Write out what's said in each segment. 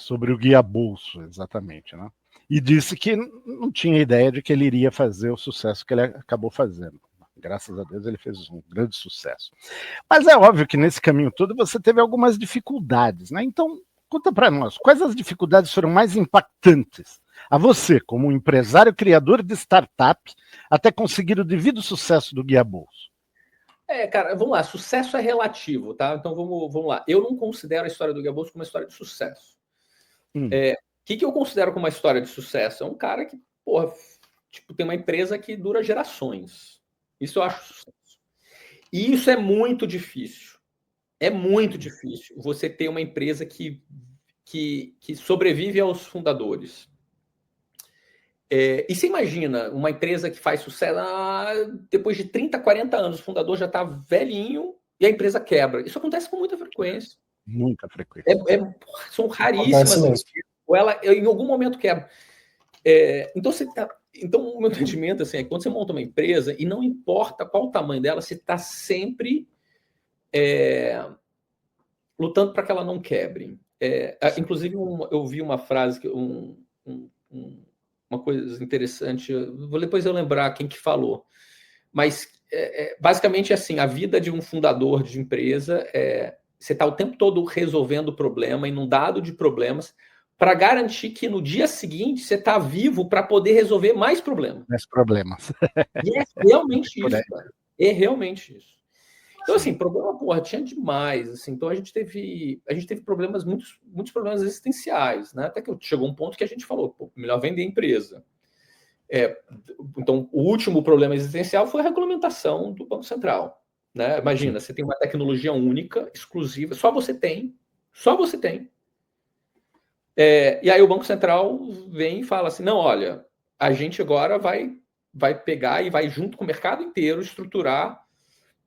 sobre o Guia Bolso, exatamente, né? E disse que não tinha ideia de que ele iria fazer o sucesso que ele acabou fazendo. Graças a Deus ele fez um grande sucesso. Mas é óbvio que nesse caminho todo você teve algumas dificuldades, né? Então, conta para nós, quais as dificuldades foram mais impactantes a você, como um empresário criador de startup, até conseguir o devido sucesso do Guia Bolso? Cara, vamos lá, sucesso é relativo, tá? Então vamos lá. Eu não considero a história do Guia Bolso como uma história de sucesso. O que eu considero como uma história de sucesso? É um cara que, porra, tipo, tem uma empresa que dura gerações. Isso eu acho sucesso. E isso é muito difícil. É muito difícil você ter uma empresa que sobrevive aos fundadores. E você imagina uma empresa que faz sucesso, depois de 30, 40 anos, o fundador já está velhinho e a empresa quebra. Isso acontece com muita frequência. Muita frequência. São raríssimas. Ou ela, em algum momento, quebra. Então, o meu entendimento assim, é que quando você monta uma empresa, e não importa qual o tamanho dela, você está sempre lutando para que ela não quebre. Inclusive, eu vi uma frase, uma coisa interessante, depois eu lembrar quem que falou, mas basicamente assim, a vida de um fundador de empresa você está o tempo todo resolvendo o problema, inundado de problemas, para garantir que no dia seguinte você está vivo para poder resolver mais problemas. Mais problemas. E é realmente isso, cara. É realmente isso. Então, assim, problema, porra, tinha demais. Assim, então a gente teve problemas, muitos problemas existenciais, né? Até que chegou um ponto que a gente falou, pô, melhor vender a empresa. Então, o último problema existencial foi a regulamentação do Banco Central. Né? Imagina, você tem uma tecnologia única, exclusiva, só você tem. E aí o Banco Central vem e fala assim, não, olha, a gente agora vai pegar e vai junto com o mercado inteiro estruturar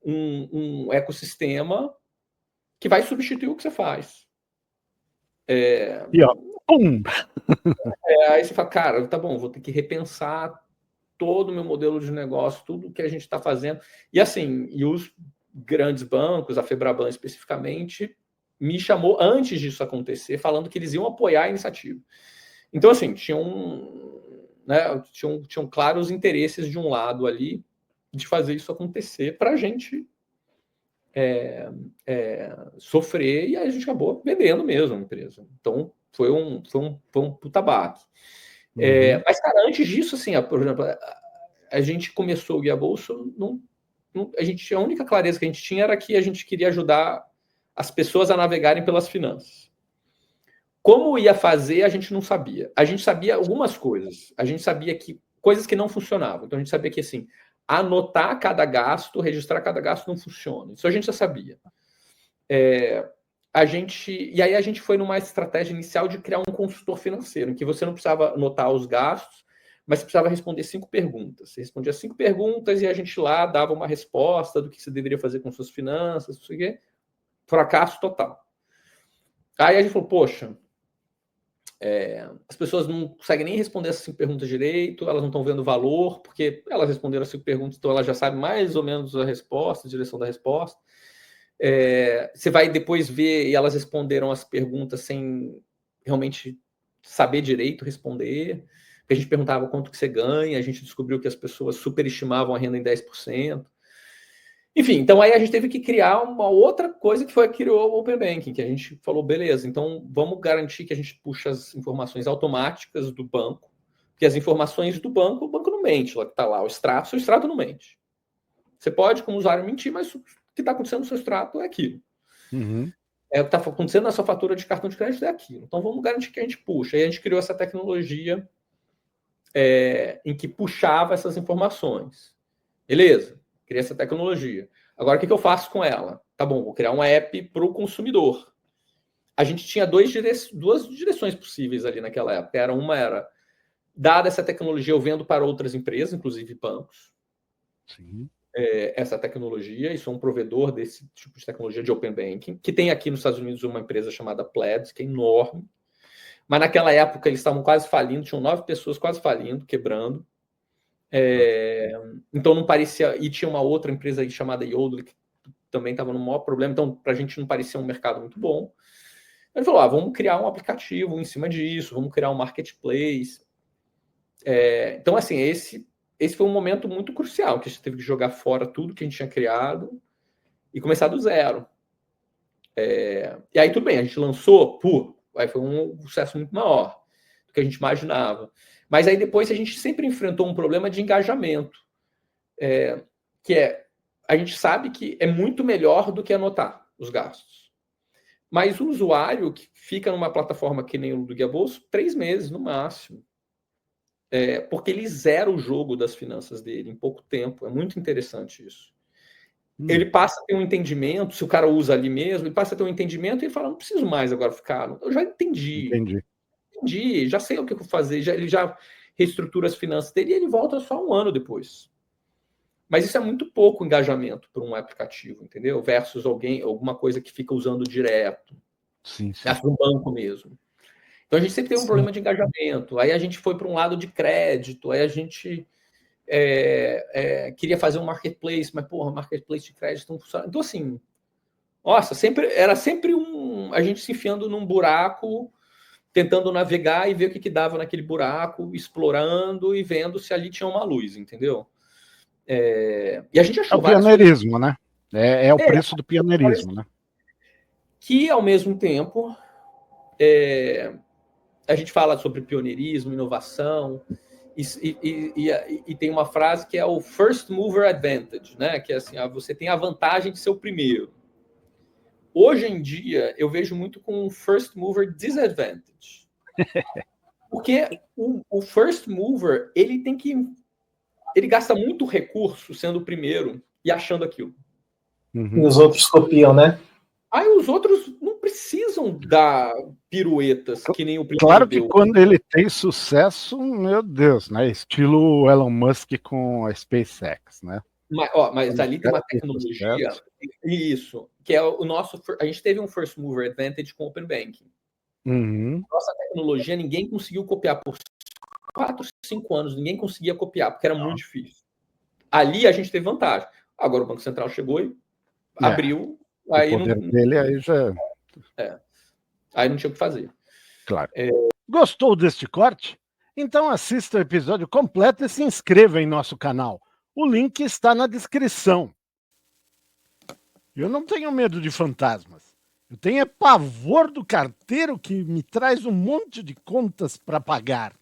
um ecossistema que vai substituir o que você faz. E ó, pum! Aí você fala, cara, tá bom, vou ter que repensar todo o meu modelo de negócio, tudo que a gente está fazendo. E assim, os grandes bancos, a Febraban especificamente, me chamou antes disso acontecer, falando que eles iam apoiar a iniciativa. Então, assim, tinham claros interesses de um lado ali de fazer isso acontecer para a gente sofrer, e aí a gente acabou vendendo mesmo a empresa. Então, foi um puta baque. Mas, cara, antes disso, assim, por exemplo, a gente começou o Guia Bolso, a única clareza que a gente tinha era que a gente queria ajudar as pessoas a navegarem pelas finanças. Como ia fazer, a gente não sabia. A gente sabia algumas coisas. A gente sabia que coisas que não funcionavam. Então, a gente sabia que, assim, anotar cada gasto, registrar cada gasto não funciona. Isso a gente já sabia. E aí a gente foi numa estratégia inicial de criar um consultor financeiro, em que você não precisava anotar os gastos, mas precisava responder 5 perguntas. Você respondia 5 perguntas e a gente lá dava uma resposta do que você deveria fazer com suas finanças, não sei o quê. Fracasso total. Aí a gente falou, poxa, as pessoas não conseguem nem responder essas 5 perguntas direito, elas não estão vendo valor, porque elas responderam as 5 perguntas, então elas já sabem mais ou menos a resposta, a direção da resposta. Você vai depois ver e elas responderam as perguntas sem realmente saber direito responder. Porque a gente perguntava quanto que você ganha, a gente descobriu que as pessoas superestimavam a renda em 10%. Enfim, então aí a gente teve que criar uma outra coisa que criou o Open Banking, que a gente falou, beleza, então vamos garantir que a gente puxa as informações automáticas do banco, porque as informações do banco, o banco não mente, lá que está lá, seu extrato não mente. Você pode, como usuário, mentir, mas o que está acontecendo no seu extrato é aquilo. O que está acontecendo na sua fatura de cartão de crédito é aquilo. Então vamos garantir que a gente puxa. E a gente criou essa tecnologia em que puxava essas informações. Beleza, criei essa tecnologia. Agora, o que eu faço com ela? Tá bom, vou criar um app para o consumidor. A gente tinha duas direções possíveis ali naquela época. Uma era, dada essa tecnologia, eu vendo para outras empresas, inclusive bancos. Sim. Essa tecnologia, isso é um provedor desse tipo de tecnologia de Open Banking, que tem aqui nos Estados Unidos uma empresa chamada Plaid, que é enorme, mas naquela época eles estavam quase falindo, tinham 9 pessoas quase falindo, quebrando, então não parecia, e tinha uma outra empresa aí chamada Yodel, que também estava no maior problema, então para a gente não parecia um mercado muito bom. Ele falou, vamos criar um aplicativo em cima disso, vamos criar um marketplace. Então, assim, esse foi um momento muito crucial, que a gente teve que jogar fora tudo que a gente tinha criado e começar do zero. E aí, tudo bem, a gente lançou, aí foi um sucesso muito maior do que a gente imaginava. Mas aí depois a gente sempre enfrentou um problema de engajamento, que a gente sabe que é muito melhor do que anotar os gastos. Mas o usuário que fica numa plataforma que nem o do Guia Bolso, 3 meses no máximo. Porque ele zera o jogo das finanças dele em pouco tempo. É muito interessante isso. Ele passa a ter um entendimento, se o cara usa ali mesmo, ele passa a ter um entendimento e ele fala, não preciso mais agora ficar, eu já entendi, já sei o que eu vou fazer, ele já reestrutura as finanças dele e ele volta só 1 ano depois. Mas isso é muito pouco engajamento para um aplicativo, entendeu? Versus alguma coisa que fica usando direto. Sim. Um banco mesmo. Então a gente sempre teve um problema de engajamento. Aí a gente foi para um lado de crédito, aí a gente queria fazer um marketplace, mas, marketplace de crédito não funciona. Então, assim, nossa, era sempre a gente se enfiando num buraco, tentando navegar e ver o que dava naquele buraco, explorando e vendo se ali tinha uma luz, entendeu? E a gente achou o pioneirismo, né? É o preço do pioneirismo, né? Que, ao mesmo tempo, a gente fala sobre pioneirismo, inovação, e tem uma frase que é o first mover advantage, né? Que é assim, você tem a vantagem de ser o primeiro. Hoje em dia, eu vejo muito com o first mover disadvantage. Porque o first mover, ele gasta muito recurso sendo o primeiro e achando aquilo. E os outros copiam, né? Aí os outros não precisam dar piruetas que nem o primeiro. Claro que quando ele tem sucesso, meu Deus, né? Estilo Elon Musk com a SpaceX, né? Mas ali tem uma tecnologia, isso, que é o nosso. A gente teve um first mover advantage com o Open Banking. Nossa tecnologia, ninguém conseguiu copiar por 4, 5 anos, ninguém conseguia copiar, porque era muito difícil. Ali a gente teve vantagem. Agora o Banco Central chegou e abriu. Aí o poder dele aí já... Aí não tinha o que fazer. Claro. Gostou deste corte? Então assista o episódio completo e se inscreva em nosso canal. O link está na descrição. Eu não tenho medo de fantasmas. Eu tenho pavor do carteiro que me traz um monte de contas para pagar.